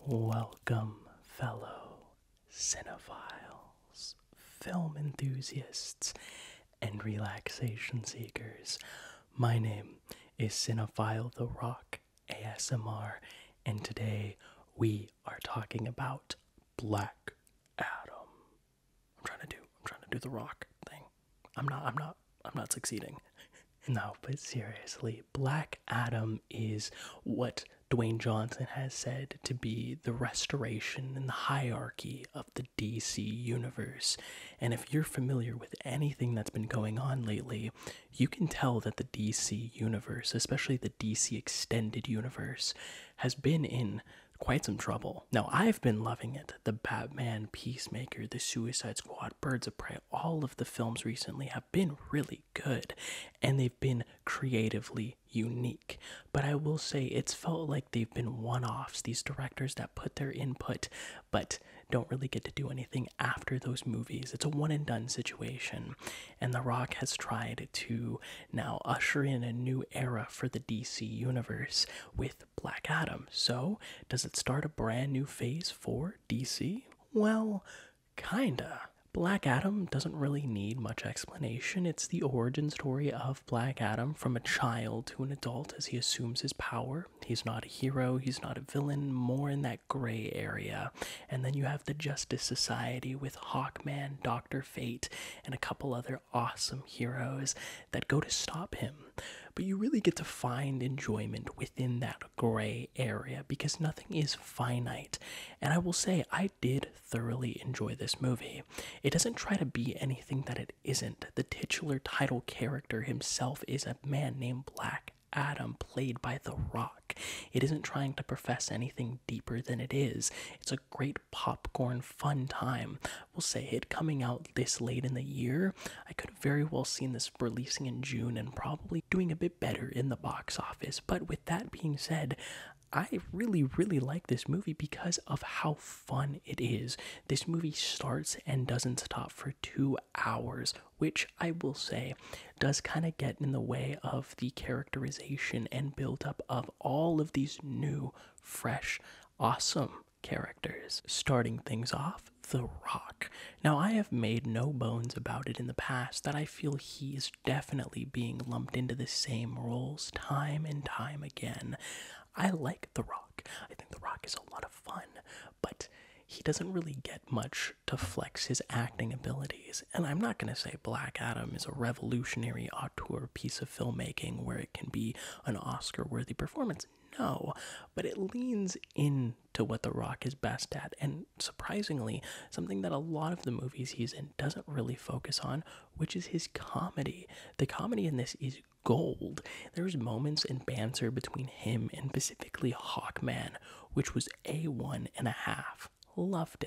Welcome, fellow cinephiles, film enthusiasts, and relaxation seekers. My name is Cinephile The Rock ASMR, and today we are talking about Black Adam. I'm trying to do the Rock thing. I'm not succeeding. No, but seriously, Black Adam is what Dwayne Johnson has said to be the restoration and the hierarchy of the DC universe. And if you're familiar with anything that's been going on lately, you can tell that the DC universe, especially the DC extended universe, has been in quite some trouble. Now, I've been loving it. The Batman, Peacemaker, The Suicide Squad, Birds of Prey, all of the films recently have been really good, and they've been creatively unique. But I will say it's felt like they've been one-offs, these directors that put their input, but don't really get to do anything after those movies. It's a one-and-done situation, and The Rock has tried to now usher in a new era for the DC universe with Black Adam. So, does it start a brand new phase for DC? Well, kinda. Black Adam doesn't really need much explanation. It's the origin story of Black Adam from a child to an adult as he assumes his power. He's not a hero, he's not a villain, more in that gray area. And then you have the Justice Society with Hawkman, Dr. Fate, and a couple other awesome heroes that go to stop him. But you really get to find enjoyment within that gray area because nothing is finite. And I will say, I did thoroughly enjoy this movie. It doesn't try to be anything that it isn't. The titular title character himself is a man named Black Adam, played by The Rock. It isn't trying to profess anything deeper than it is. It's a great popcorn fun time. We'll say it coming out this late in the year, I could have very well seen this releasing in June and probably doing a bit better in the box office. But with that being said, I really like this movie because of how fun it is. This movie starts and doesn't stop for 2 hours, which I will say does kind of get in the way of the characterization and build-up of all of these new, fresh, awesome characters. Starting things off, The Rock. Now, I have made no bones about it in the past that I feel he is definitely being lumped into the same roles time and time again. I like The Rock. I think The Rock is a lot of fun, but he doesn't really get much to flex his acting abilities. And I'm not going to say Black Adam is a revolutionary auteur piece of filmmaking where it can be an Oscar-worthy performance. No, but it leans into what The Rock is best at, and surprisingly, something that a lot of the movies he's in doesn't really focus on, which is his comedy. The comedy in this is gold. There's moments in banter between him and specifically Hawkman, which was A1.5. Loved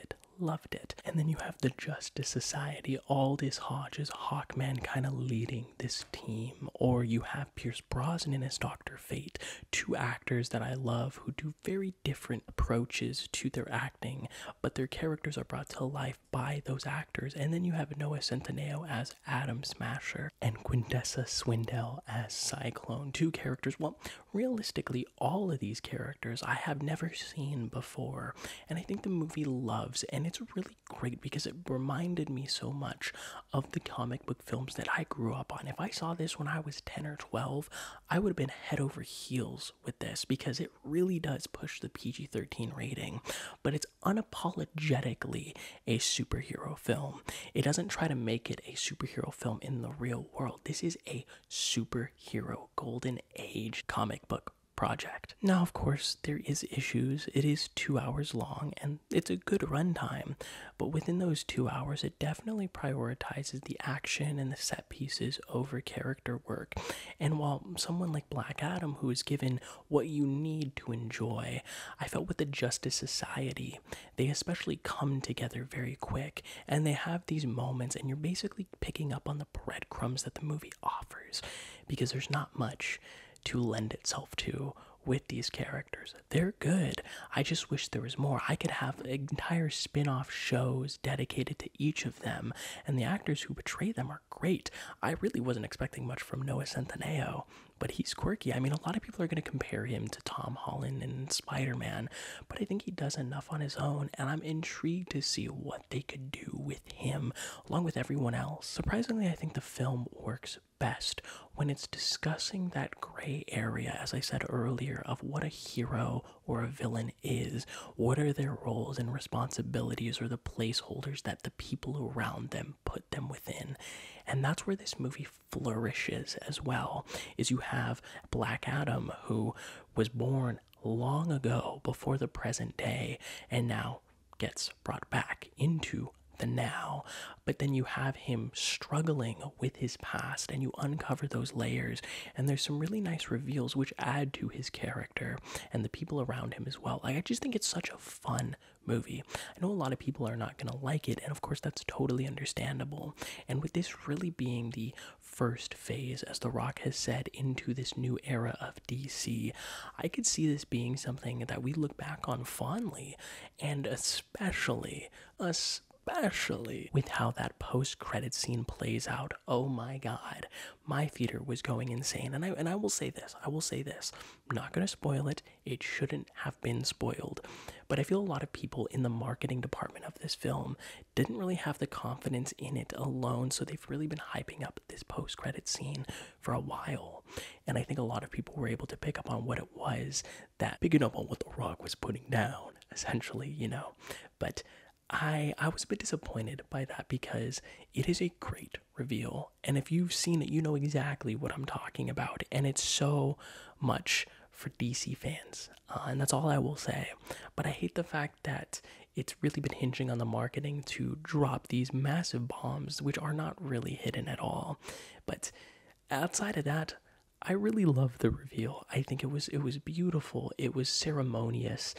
it. And then you have the Justice Society, Aldous Hodge's Hawkman kind of leading this team. Or you have Pierce Brosnan as Dr. Fate, two actors that I love who do very different approaches to their acting, but their characters are brought to life by those actors. And then you have Noah Centineo as Atom Smasher and Quintessa Swindell as Cyclone. Two characters, well, realistically, all of these characters I have never seen before, and I think the movie loves, and it's really great because it reminded me so much of the comic book films that I grew up on. If I saw this when I was 10 or 12, I would have been head over heels with this because it really does push the PG-13 rating, but it's unapologetically a superhero film. It doesn't try to make it a superhero film in the real world. This is a superhero golden age comic book project. Now, of course, there is issues. It is 2 hours long, and it's a good runtime, but within those 2 hours, it definitely prioritizes the action and the set pieces over character work. And while someone like Black Adam, who is given what you need to enjoy, I felt with the Justice Society, they especially come together very quick, and they have these moments, and you're basically picking up on the breadcrumbs that the movie offers, because there's not much to lend itself to with these characters. They're good. I just wish there was more. I could have entire spin-off shows dedicated to each of them, and the actors who portray them are great. I really wasn't expecting much from Noah Centineo, but he's quirky. I mean, a lot of people are going to compare him to Tom Holland and Spider-Man, but I think he does enough on his own, and I'm intrigued to see what they could do with him along with everyone else. Surprisingly, I think the film works best when it's discussing that gray area, as I said earlier, of what a hero or a villain is. What are their roles and responsibilities, or the placeholders that the people around them put them within? And that's where this movie flourishes as well, is you have Black Adam, who was born long ago before the present day and now gets brought back into the now, but then you have him struggling with his past, and you uncover those layers, and there's some really nice reveals which add to his character and the people around him as well. Like, I just think it's such a fun movie. I know a lot of people are not going to like it, and of course that's totally understandable. And with this really being the first phase, as The Rock has said, into this new era of DC, I could see this being something that we look back on fondly, and especially with how that post-credit scene plays out. Oh my god, my theater was going insane. And I will say this, I'm not going to spoil it. It shouldn't have been spoiled. But I feel a lot of people in the marketing department of this film didn't really have the confidence in it alone, so they've really been hyping up this post-credit scene for a while. And I think a lot of people were able to pick up on what it was, that picking up on what The Rock was putting down, essentially, But I was a bit disappointed by that, because it is a great reveal, and if you've seen it, you know exactly what I'm talking about, and it's so much for DC fans, and that's all I will say. But I hate the fact that it's really been hinging on the marketing to drop these massive bombs, which are not really hidden at all. But outside of that, I really love the reveal. I think it was beautiful, it was ceremonious,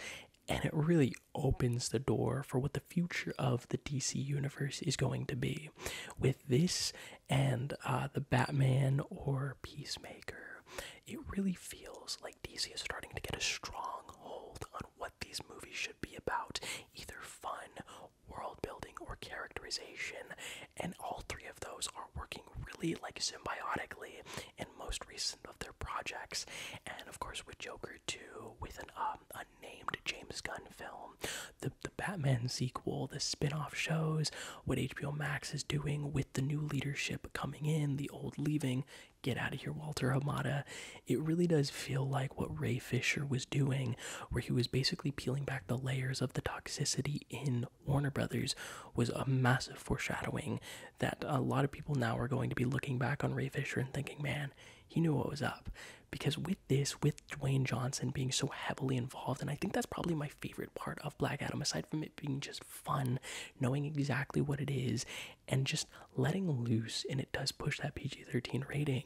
and it really opens the door for what the future of the DC universe is going to be. With this and the Batman or Peacemaker, it really feels like DC is starting to get a strong hold on what these movies should be about. Either fun, world building, or characterization. And all three of those are working really symbiotically in most recent of their projects. And of course with Joker 2, with an unnamed James Gunn film, the Batman sequel, the spin-off shows, what HBO Max is doing with the new leadership coming in, the old leaving. Get out of here, Walter Hamada. It really does feel like what Ray Fisher was doing, where he was basically peeling back the layers of the toxicity in Warner Brothers, was a massive foreshadowing that a lot of people now are going to be looking back on Ray Fisher and thinking, man, he knew what was up. Because with Dwayne Johnson being so heavily involved, and I think that's probably my favorite part of Black Adam, aside from it being just fun, knowing exactly what it is, and just letting loose, and it does push that PG-13 rating.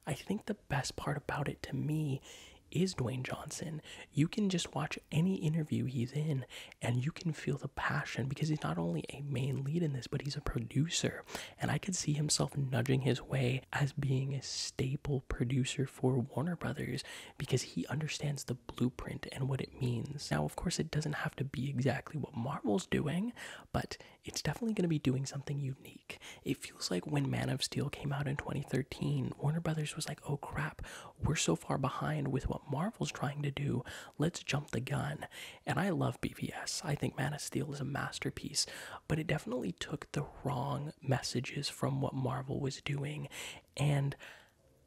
I think the best part about it to me is Dwayne Johnson. You can just watch any interview he's in and you can feel the passion, because he's not only a main lead in this, but he's a producer, and I could see himself nudging his way as being a staple producer for Warner Brothers, because he understands the blueprint and what it means. Now, of course, it doesn't have to be exactly what Marvel's doing, but it's definitely going to be doing something unique. It feels like when Man of Steel came out in 2013, Warner Brothers was like, oh crap, we're so far behind with what Marvel's trying to do, let's jump the gun. And I love BVS. I think Man of Steel is a masterpiece, but it definitely took the wrong messages from what Marvel was doing, and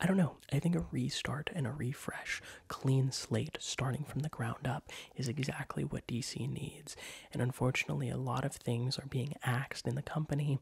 I don't know, I think a restart and a refresh, clean slate, starting from the ground up, is exactly what DC needs. And unfortunately, a lot of things are being axed in the company,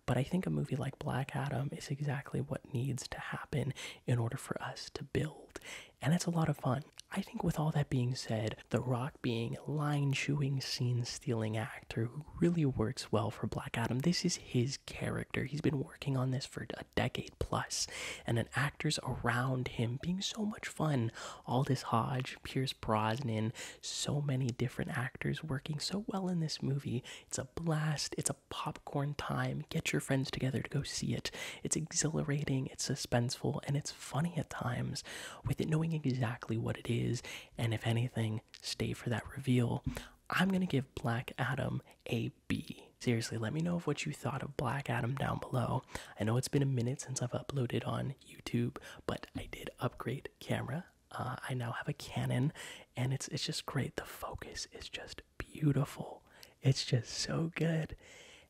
but I think a movie like Black Adam is exactly what needs to happen in order for us to build. And it's a lot of fun. I think with all that being said, The Rock being a line-chewing, scene-stealing actor who really works well for Black Adam, this is his character. He's been working on this for a decade plus, and then actors around him being so much fun. Aldous Hodge, Pierce Brosnan, so many different actors working so well in this movie. It's a blast. It's a popcorn time. Get your friends together to go see it. It's exhilarating, it's suspenseful, and it's funny at times, with it knowing exactly what it is, and if anything, stay for that reveal. I'm gonna give Black Adam a B. Seriously, let me know of what you thought of Black Adam down below. I know it's been a minute since I've uploaded on YouTube, but I did upgrade camera. I now have a Canon, and it's just great. The focus is just beautiful. It's just so good.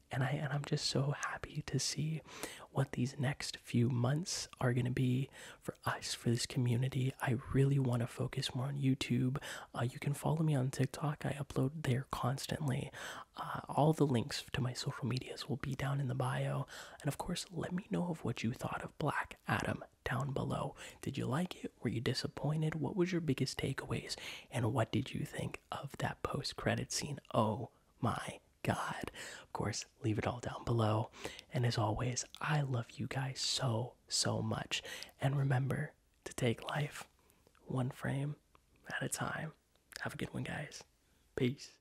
And I'm just so happy to see what these next few months are going to be for us, for this community. I really want to focus more on YouTube. You can follow me on TikTok. I upload there constantly. All the links to my social medias will be down in the bio. And of course, let me know of what you thought of Black Adam down below. Did you like it? Were you disappointed? What was your biggest takeaways? And what did you think of that post-credit scene? Oh my God. Of course, leave it all down below. And as always, I love you guys so, so much. And remember to take life one frame at a time. Have a good one, guys. Peace.